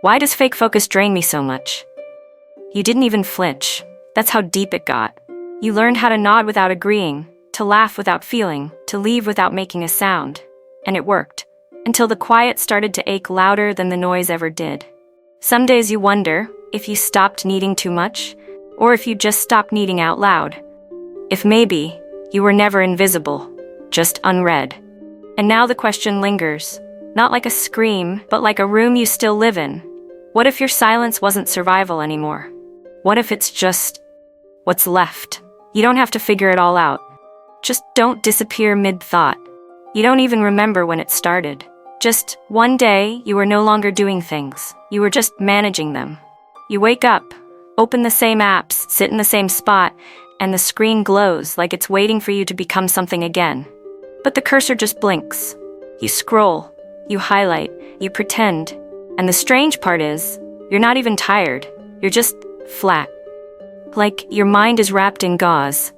Why does fake focus drain me so much? You didn't even flinch. That's how deep it got. You learned how to nod without agreeing, to laugh without feeling, to leave without making a sound. And it worked. Until the quiet started to ache louder than the noise ever did. Some days you wonder if you stopped needing too much, or if you just stopped needing out loud. If maybe you were never invisible, just unread. And now the question lingers, not like a scream, but like a room you still live in. What if your silence wasn't survival anymore? What if it's just what's left? You don't have to figure it all out. Just don't disappear mid-thought. You don't even remember when it started. Just one day, you were no longer doing things. You were just managing them. You wake up, open the same apps, sit in the same spot, and the screen glows like it's waiting for you to become something again. But the cursor just blinks. You scroll, you highlight, you pretend. And the strange part is, you're not even tired. You're just flat. Like your mind is wrapped in gauze.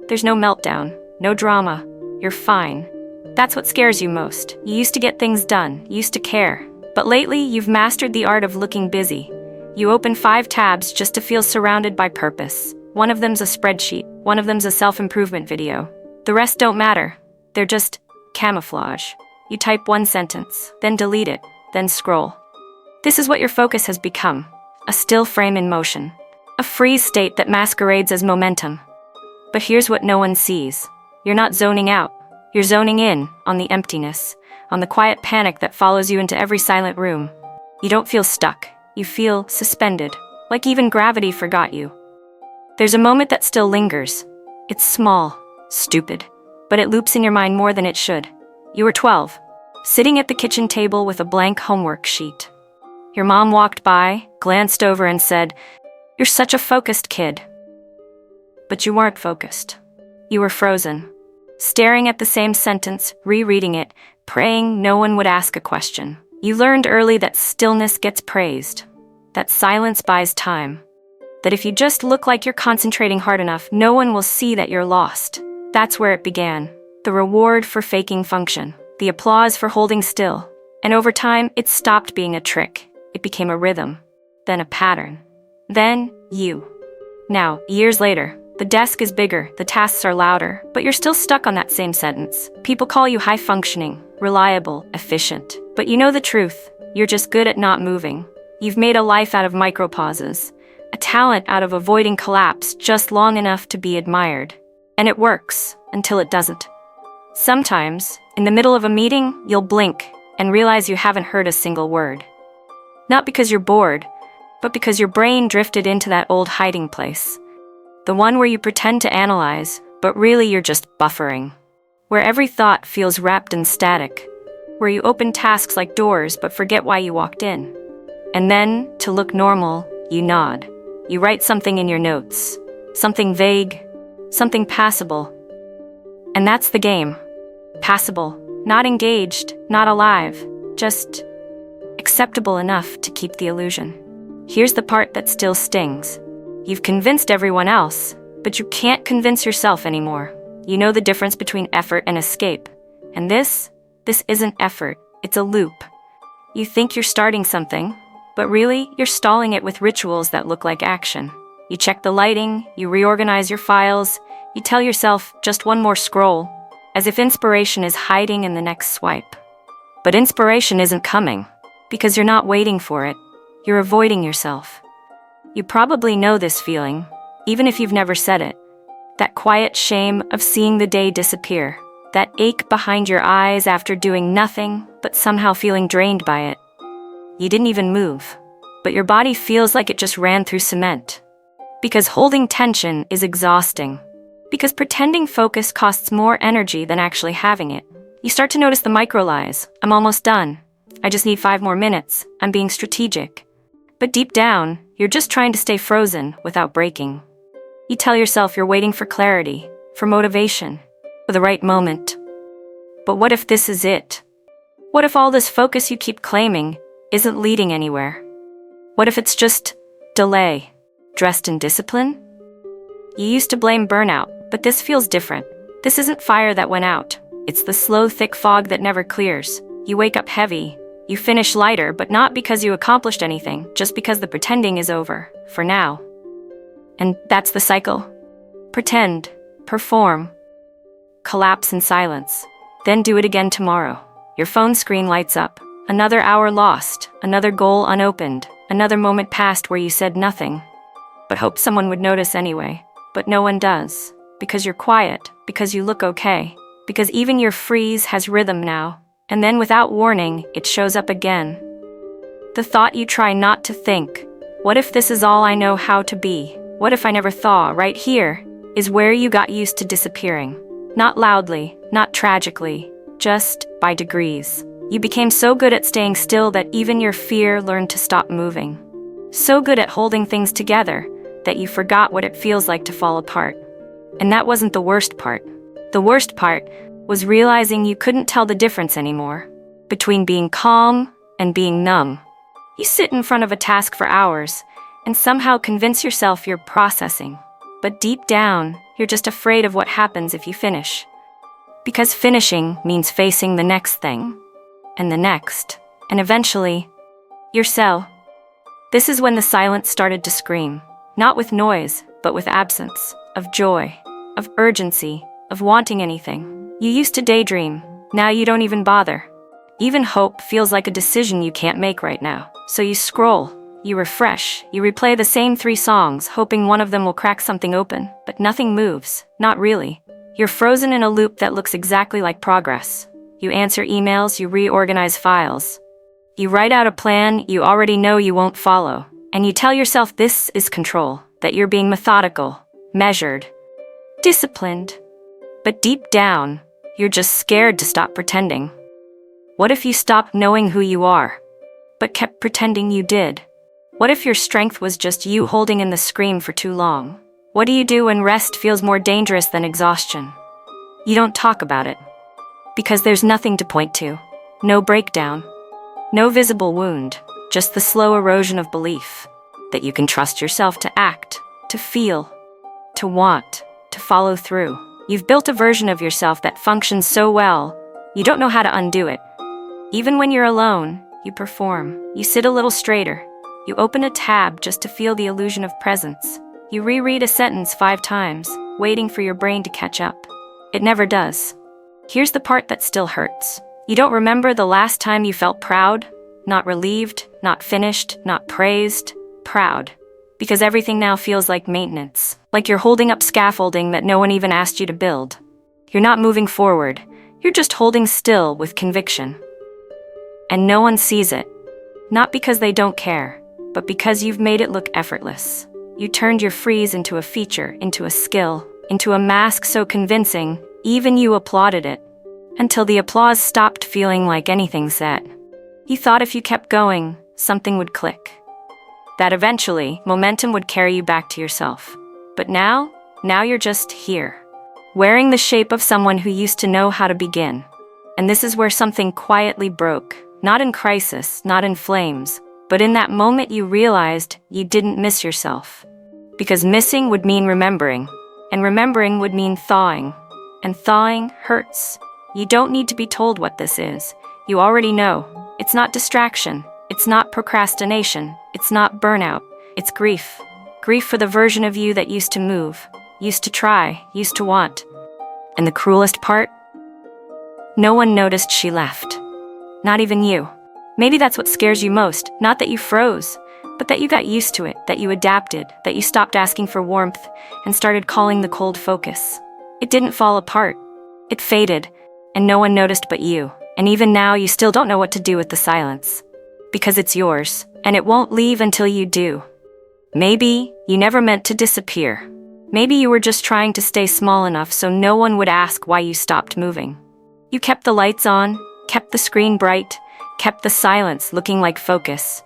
There's no meltdown, no drama. You're fine. That's what scares you most. You used to get things done, you used to care. But lately, you've mastered the art of looking busy. You open 5 tabs just to feel surrounded by purpose. One of them's a spreadsheet, one of them's a self-improvement video. The rest don't matter. They're just camouflage. You type one sentence, then delete it, then scroll. This is what your focus has become. A still frame in motion. A freeze state that masquerades as momentum. But here's what no one sees. You're not zoning out. You're zoning in on the emptiness, on the quiet panic that follows you into every silent room. You don't feel stuck. You feel suspended, like even gravity forgot you. There's a moment that still lingers. It's small, stupid, but it loops in your mind more than it should. You were 12, sitting at the kitchen table with a blank homework sheet. Your mom walked by, glanced over and said, "You're such a focused kid." But you weren't focused. You were frozen. Staring at the same sentence, rereading it, praying no one would ask a question. You learned early that stillness gets praised, that silence buys time, that if you just look like you're concentrating hard enough, no one will see that you're lost. That's where it began. The reward for faking function, the applause for holding still. And over time, it stopped being a trick. It became a rhythm, then a pattern, then you. Now, years later, the desk is bigger, the tasks are louder, but you're still stuck on that same sentence. People call you high-functioning, reliable, efficient. But you know the truth. You're just good at not moving. You've made a life out of micropauses, a talent out of avoiding collapse just long enough to be admired. And it works, until it doesn't. Sometimes, in the middle of a meeting, you'll blink and realize you haven't heard a single word. Not because you're bored, but because your brain drifted into that old hiding place. The one where you pretend to analyze, but really you're just buffering. Where every thought feels wrapped in static. Where you open tasks like doors but forget why you walked in. And then, to look normal, you nod. You write something in your notes. Something vague. Something passable. And that's the game. Passable. Not engaged. Not alive. Just acceptable enough to keep the illusion. Here's the part that still stings. You've convinced everyone else, but you can't convince yourself anymore. You know the difference between effort and escape. And this isn't effort, it's a loop. You think you're starting something, but really, you're stalling it with rituals that look like action. You check the lighting, you reorganize your files, you tell yourself just one more scroll, as if inspiration is hiding in the next swipe. But inspiration isn't coming, because you're not waiting for it, you're avoiding yourself. You probably know this feeling, even if you've never said it. That quiet shame of seeing the day disappear. That ache behind your eyes after doing nothing, but somehow feeling drained by it. You didn't even move, but your body feels like it just ran through cement. Because holding tension is exhausting. Because pretending focus costs more energy than actually having it. You start to notice the micro lies. I'm almost done. I just need 5 more minutes. I'm being strategic. But deep down, you're just trying to stay frozen without breaking. You tell yourself you're waiting for clarity, for motivation, for the right moment. But what if this is it? What if all this focus you keep claiming isn't leading anywhere? What if it's just delay, dressed in discipline? You used to blame burnout, but this feels different. This isn't fire that went out. It's the slow, thick fog that never clears. You wake up heavy. You finish lighter, but not because you accomplished anything, just because the pretending is over, for now. And that's the cycle. Pretend, perform, collapse in silence, then do it again tomorrow. Your phone screen lights up. Another hour lost, another goal unopened, another moment passed where you said nothing, but hoped someone would notice anyway. But no one does, because you're quiet, because you look okay, because even your freeze has rhythm now, and then without warning, it shows up again. The thought you try not to think, what if this is all I know how to be? What if I never thaw? Right here is where you got used to disappearing. Not loudly, not tragically, just by degrees. You became so good at staying still that even your fear learned to stop moving. So good at holding things together that you forgot what it feels like to fall apart. And that wasn't the worst part. The worst part was realizing you couldn't tell the difference anymore between being calm and being numb. You sit in front of a task for hours and somehow convince yourself you're processing. But deep down, you're just afraid of what happens if you finish. Because finishing means facing the next thing, and the next, and eventually, your cell. This is when the silence started to scream, not with noise, but with absence, of joy, of urgency, of wanting anything. You used to daydream, now you don't even bother. Even hope feels like a decision you can't make right now. So you scroll, you refresh, you replay the same 3 songs, hoping one of them will crack something open, but nothing moves, not really. You're frozen in a loop that looks exactly like progress. You answer emails, you reorganize files. You write out a plan you already know you won't follow, and you tell yourself this is control, that you're being methodical, measured, disciplined. But deep down, you're just scared to stop pretending. What if you stopped knowing who you are, but kept pretending you did? What if your strength was just you holding in the scream for too long? What do you do when rest feels more dangerous than exhaustion? You don't talk about it. Because there's nothing to point to. No breakdown. No visible wound. Just the slow erosion of belief. That you can trust yourself to act, to feel, to want, to follow through. You've built a version of yourself that functions so well, you don't know how to undo it. Even when you're alone, you perform. You sit a little straighter. You open a tab just to feel the illusion of presence. You reread a sentence 5 times, waiting for your brain to catch up. It never does. Here's the part that still hurts. You don't remember the last time you felt proud, not relieved, not finished, not praised. Proud. Because everything now feels like maintenance. Like you're holding up scaffolding that no one even asked you to build. You're not moving forward. You're just holding still with conviction. And no one sees it. Not because they don't care, but because you've made it look effortless. You turned your freeze into a feature, into a skill, into a mask so convincing, even you applauded it. Until the applause stopped feeling like anything said. You thought if you kept going, something would click. That eventually, momentum would carry you back to yourself. But now you're just here. Wearing the shape of someone who used to know how to begin. And this is where something quietly broke. Not in crisis, not in flames, but in that moment you realized you didn't miss yourself. Because missing would mean remembering, and remembering would mean thawing. And thawing hurts. You don't need to be told what this is. You already know. It's not distraction. It's not procrastination. It's not burnout. It's grief. Grief for the version of you that used to move, used to try, used to want. And the cruelest part? No one noticed she left. Not even you. Maybe that's what scares you most. Not that you froze, but that you got used to it, that you adapted, that you stopped asking for warmth and started calling the cold focus. It didn't fall apart. It faded, and no one noticed but you. And even now, you still don't know what to do with the silence. Because it's yours, and it won't leave until you do. Maybe you never meant to disappear. Maybe you were just trying to stay small enough so no one would ask why you stopped moving. You kept the lights on, kept the screen bright, kept the silence looking like focus.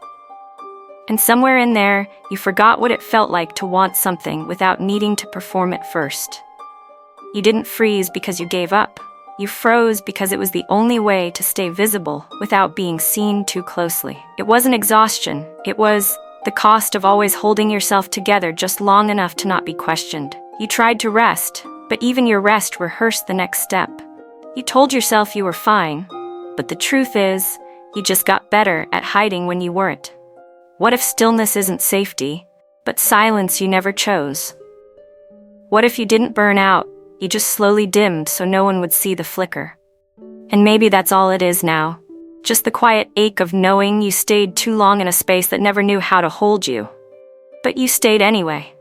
And somewhere in there, you forgot what it felt like to want something without needing to perform it first. You didn't freeze because you gave up. You froze because it was the only way to stay visible without being seen too closely. It wasn't exhaustion. It was the cost of always holding yourself together just long enough to not be questioned. You tried to rest, but even your rest rehearsed the next step. You told yourself you were fine, but the truth is, You just got better at hiding when you weren't. What if stillness isn't safety, but silence you never chose? What if you didn't burn out, you just slowly dimmed so no one would see the flicker? And maybe that's all it is now. Just the quiet ache of knowing you stayed too long in a space that never knew how to hold you. But you stayed anyway.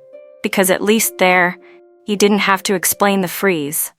Because at least there, you didn't have to explain the freeze.